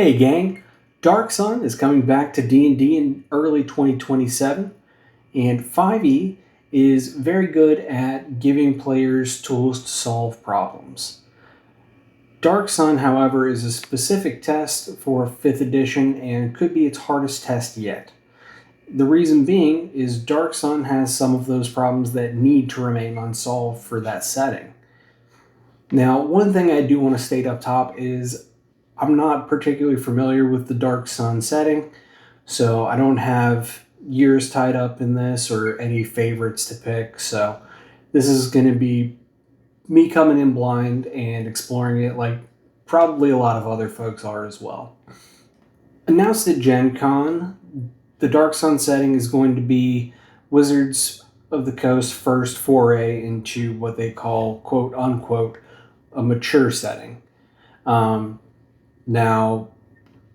Hey gang, Dark Sun is coming back to D&D in early 2027, and 5e is very good at giving players tools to solve problems. Dark Sun, however, is a specific test for 5th edition and could be its hardest test yet. The reason being is Dark Sun has some of those problems that need to remain unsolved for that setting. Now, one thing I do want to state up top is I'm not particularly familiar with the Dark Sun setting, so I don't have years tied up in this or any favorites to pick. So this is going to be me coming in blind and exploring it like probably a lot of other folks are as well. Announced at Gen Con, the Dark Sun setting is going to be Wizards of the Coast's first foray into what they call, quote unquote, a mature setting. Now,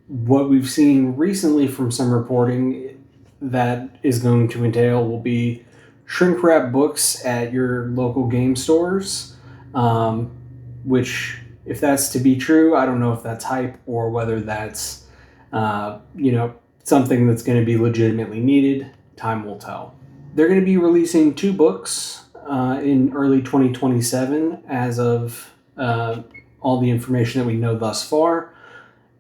what we've seen recently from some reporting that is going to entail will be shrink wrap books at your local game stores, which, if that's to be true, I don't know if that's hype or whether that's, something that's going to be legitimately needed. Time will tell. They're going to be releasing 2 books in early 2027 as of all the information that we know thus far.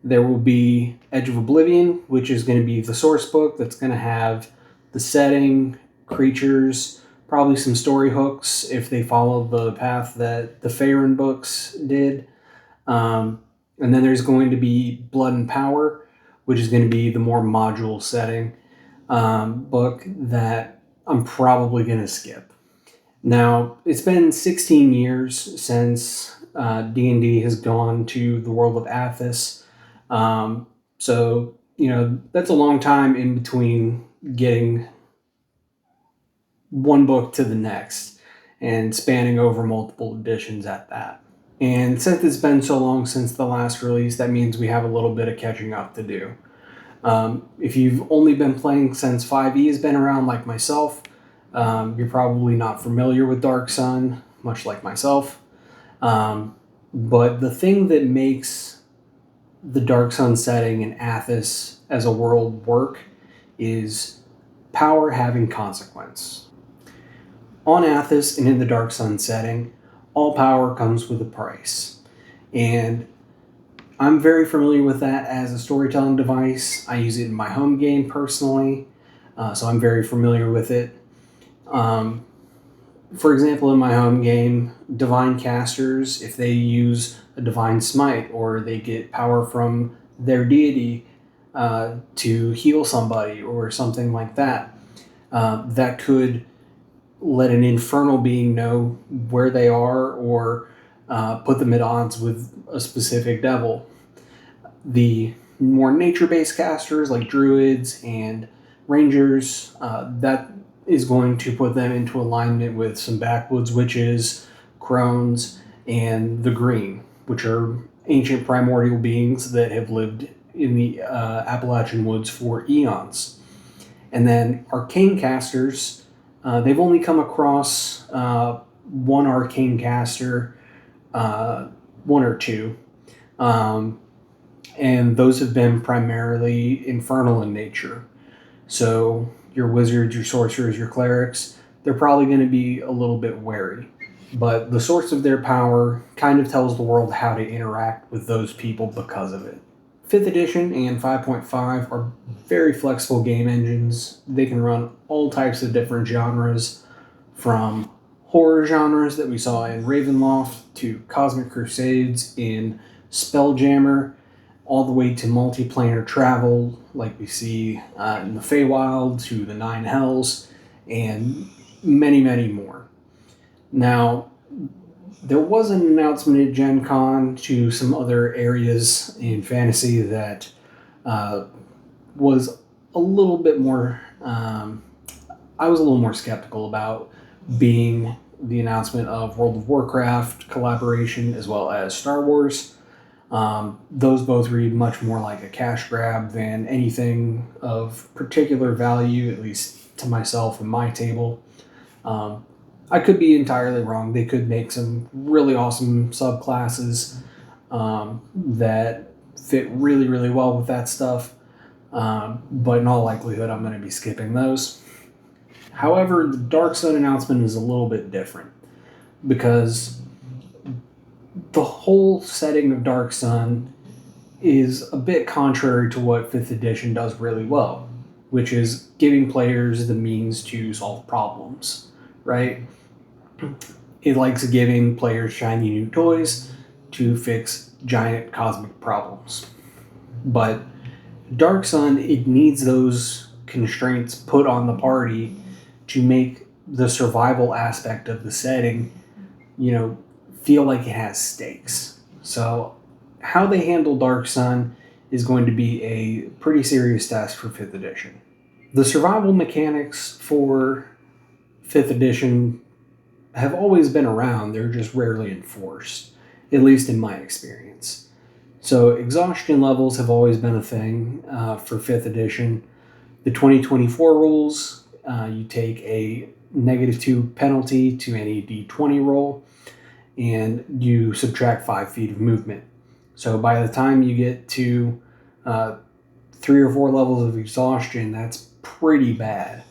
There will be Edge of Oblivion, which is going to be the source book that's going to have the setting, creatures, probably some story hooks if they follow the path that the Faerun books did. And then there's going to be Blood and Power, which is going to be the more module setting book that I'm probably going to skip. Now, it's been 16 years since D&D has gone to the world of Athas. So, that's a long time in between getting one book to the next and spanning over multiple editions at that. And since it's been so long since the last release, that means we have a little bit of catching up to do. If you've only been playing since 5e has been around like myself, you're probably not familiar with Dark Sun, much like myself. But the thing that makes the Dark Sun setting and Athas as a world work is power having consequence. On Athas and in the Dark Sun setting, all power comes with a price. And I'm very familiar with that as a storytelling device. I use it in my home game personally, so I'm very familiar with it. For example, in my home game, divine casters, if they use a divine smite or they get power from their deity to heal somebody or something like that, that could let an infernal being know where they are or put them at odds with a specific devil. The more nature-based casters like druids and rangers, that is going to put them into alignment with some backwoods witches, crones, and the green, which are ancient primordial beings that have lived in the Appalachian woods for eons. And then arcane casters, they've only come across one arcane caster, one or two, and those have been primarily infernal in nature. So your wizards, your sorcerers, your clerics, they're probably going to be a little bit wary. But the source of their power kind of tells the world how to interact with those people because of it. 5th edition and 5.5 are very flexible game engines. They can run all types of different genres, from horror genres that we saw in Ravenloft to Cosmic Crusades in Spelljammer, all the way to multiplanar travel like we see in the Feywild, to the Nine Hells, and many, many more. Now, there was an announcement at Gen Con to some other areas in fantasy that was a little bit more, I was a little more skeptical about, being the announcement of World of Warcraft collaboration as well as Star Wars. Those both read much more like a cash grab than anything of particular value, at least to myself and my table. I could be entirely wrong. They could make some really awesome subclasses that fit really, really well with that stuff. But in all likelihood, I'm going to be skipping those. However, the Dark Sun announcement is a little bit different because the whole setting of Dark Sun is a bit contrary to what 5th edition does really well, which is giving players the means to solve problems, right? It likes giving players shiny new toys to fix giant cosmic problems. But Dark Sun, it needs those constraints put on the party to make the survival aspect of the setting, feel like it has stakes. So, how they handle Dark Sun is going to be a pretty serious test for 5th edition. The survival mechanics for 5th edition have always been around, they're just rarely enforced, at least in my experience. So, exhaustion levels have always been a thing for 5th edition. The 2024 rules, you take a -2 penalty to any d20 roll, and you subtract 5 feet of movement. So by the time you get to 3 or 4 levels of exhaustion, that's pretty bad.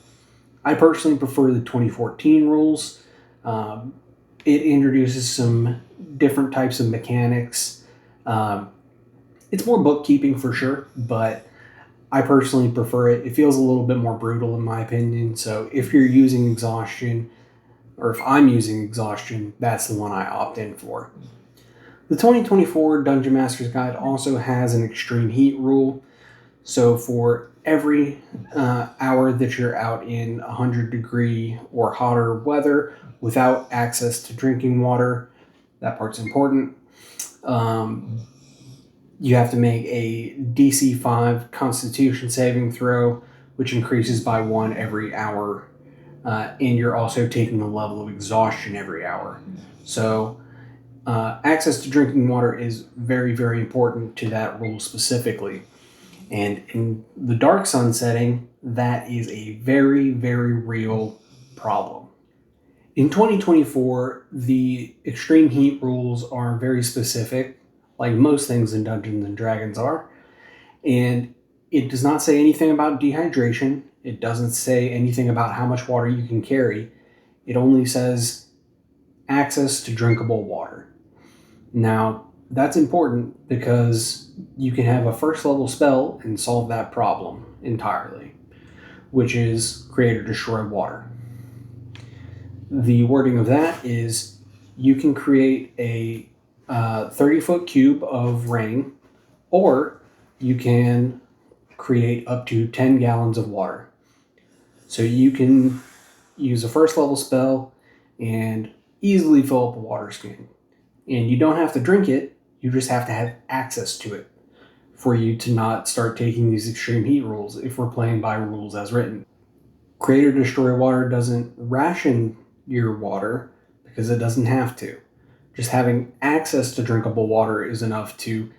I personally prefer the 2014 rules. It introduces some different types of mechanics. It's more bookkeeping for sure, but I personally prefer it. It feels a little bit more brutal in my opinion. So if you're using exhaustion, or if I'm using exhaustion, that's the one I opt in for. The 2024 Dungeon Master's Guide also has an extreme heat rule. So for every hour that you're out in 100-degree or hotter weather without access to drinking water, that part's important, you have to make a DC 5 Constitution saving throw, which increases by 1 every hour. And you're also taking a level of exhaustion every hour. So access to drinking water is very, very important to that rule specifically. And in the Dark Sun setting, that is a very, very real problem. In 2024, the extreme heat rules are very specific, like most things in Dungeons and Dragons are. And it does not say anything about dehydration. It doesn't say anything about how much water you can carry. It only says access to drinkable water. Now, that's important because you can have a first level spell and solve that problem entirely, which is create or destroy water. The wording of that is you can create a 30-foot cube of rain, or you can create up to 10 gallons of water. So you can use a first level spell and easily fill up a waterskin. And you don't have to drink it, you just have to have access to it for you to not start taking these extreme heat rules if we're playing by rules as written. Create or destroy water doesn't ration your water because it doesn't have to. Just having access to drinkable water is enough to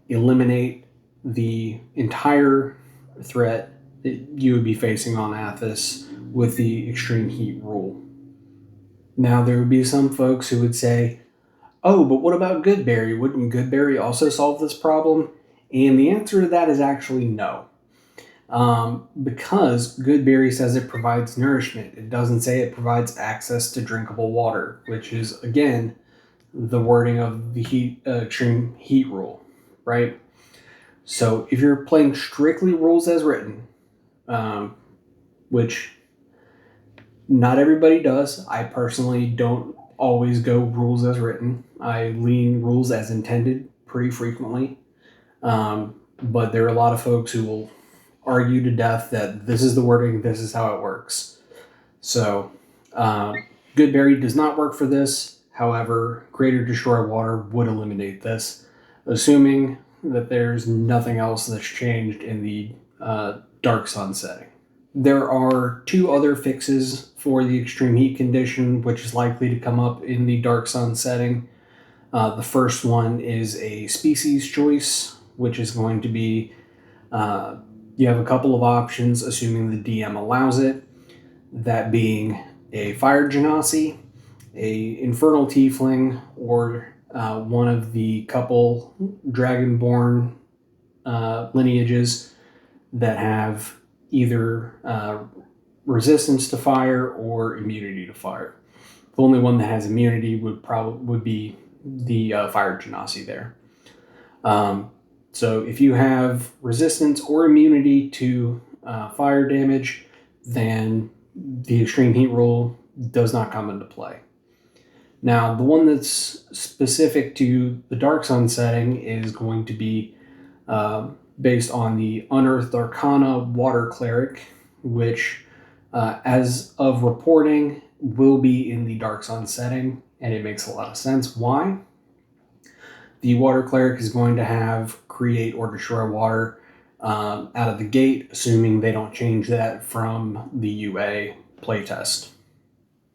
eliminate the entire threat that you would be facing on Athas with the extreme heat rule. Now, there would be some folks who would say, oh, but what about Goodberry? Wouldn't Goodberry also solve this problem? And the answer to that is actually no. Because Goodberry says it provides nourishment. It doesn't say it provides access to drinkable water, which is, again, the wording of the extreme heat rule, right? So if you're playing strictly rules as written, which not everybody does, I personally don't always go rules as written. I lean rules as intended pretty frequently. But there are a lot of folks who will argue to death that this is the wording, this is how it works. So, Goodberry does not work for this. However, Create or Destroy Water would eliminate this, assuming that there's nothing else that's changed in the Dark Sun setting. There are 2 other fixes for the extreme heat condition, which is likely to come up in the Dark Sun setting. The first one is a species choice, which is going to be you have a couple of options, assuming the DM allows it. That being a fire genasi, a infernal tiefling, or one of the couple dragonborn lineages that have either resistance to fire or immunity to fire. The only one that has immunity would be the fire genasi there. So if you have resistance or immunity to fire damage, then the extreme heat rule does not come into play. Now, the one that's specific to the Dark Sun setting is going to be based on the Unearthed Arcana Water Cleric, which, as of reporting, will be in the Dark Sun setting, and it makes a lot of sense. Why? The Water Cleric is going to have create or destroy water out of the gate, assuming they don't change that from the UA playtest.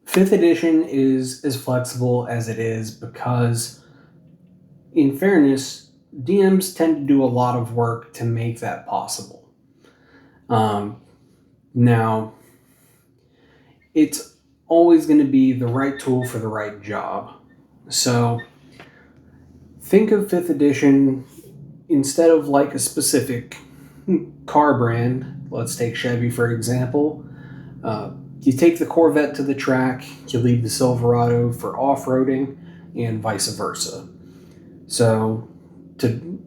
5th edition is as flexible as it is because, in fairness, DMs tend to do a lot of work to make that possible. Now, it's always going to be the right tool for the right job. So, think of 5th edition instead of like a specific car brand. Let's take Chevy, for example. You take the Corvette to the track, you leave the Silverado for off-roading, and vice versa. So, to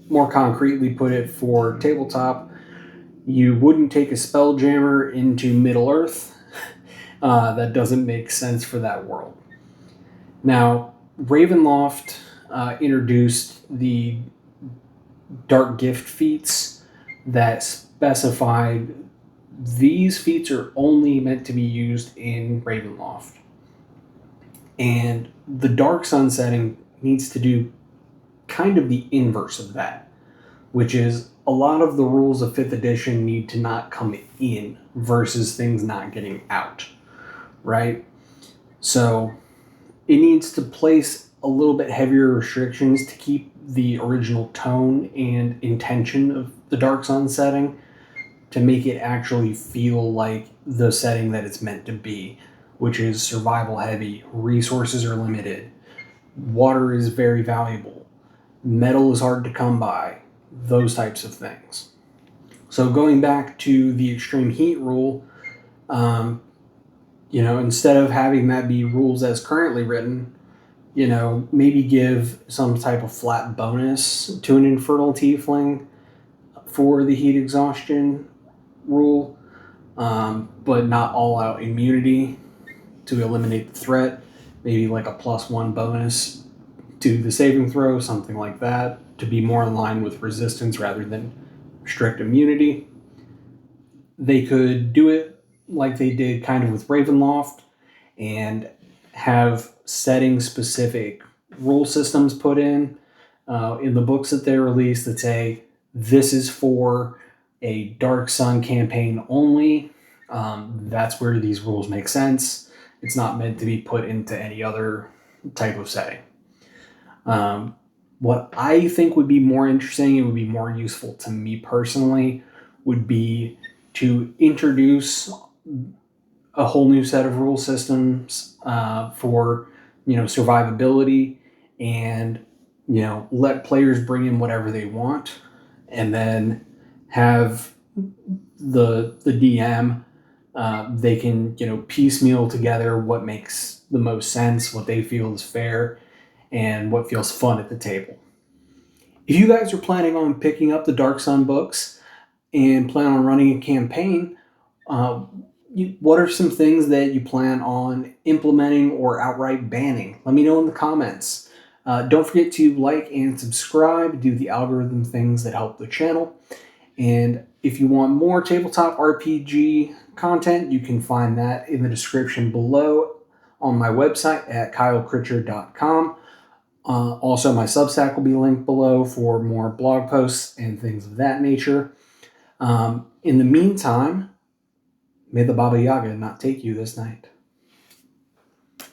more concretely put it for tabletop, you wouldn't take a Spelljammer into Middle-earth. That doesn't make sense for that world. Now, Ravenloft introduced the Dark Gift feats that specified these feats are only meant to be used in Ravenloft. And the Dark Sun setting needs to do kind of the inverse of that, which is a lot of the rules of 5th edition need to not come in versus things not getting out, right? So it needs to place a little bit heavier restrictions to keep the original tone and intention of the Dark Sun setting, to make it actually feel like the setting that it's meant to be, which is survival heavy, resources are limited, water is very valuable, metal is hard to come by, those types of things. So going back to the extreme heat rule, instead of having that be rules as currently written, maybe give some type of flat bonus to an infernal tiefling for the heat exhaustion rule, but not all out immunity to eliminate the threat. Maybe like a +1 bonus to the saving throw, something like that, to be more in line with resistance rather than strict immunity. They could do it like they did kind of with Ravenloft and have setting specific rule systems put in the books that they release that say this is for a Dark Sun campaign only. That's where these rules make sense. It's not meant to be put into any other type of setting. What I think would be more interesting, it would be more useful to me personally, would be to introduce a whole new set of rule systems for survivability, and let players bring in whatever they want, and then have the DM, they can piecemeal together what makes the most sense, what they feel is fair, and what feels fun at the table. If you guys are planning on picking up the Dark Sun books and plan on running a campaign, what are some things that you plan on implementing or outright banning? Let me know in the comments. Don't forget to like and subscribe, do the algorithm things that help the channel. And if you want more tabletop RPG content, you can find that in the description below on my website at kylecritcher.com. Also, my Substack will be linked below for more blog posts and things of that nature. In the meantime, may the Baba Yaga not take you this night.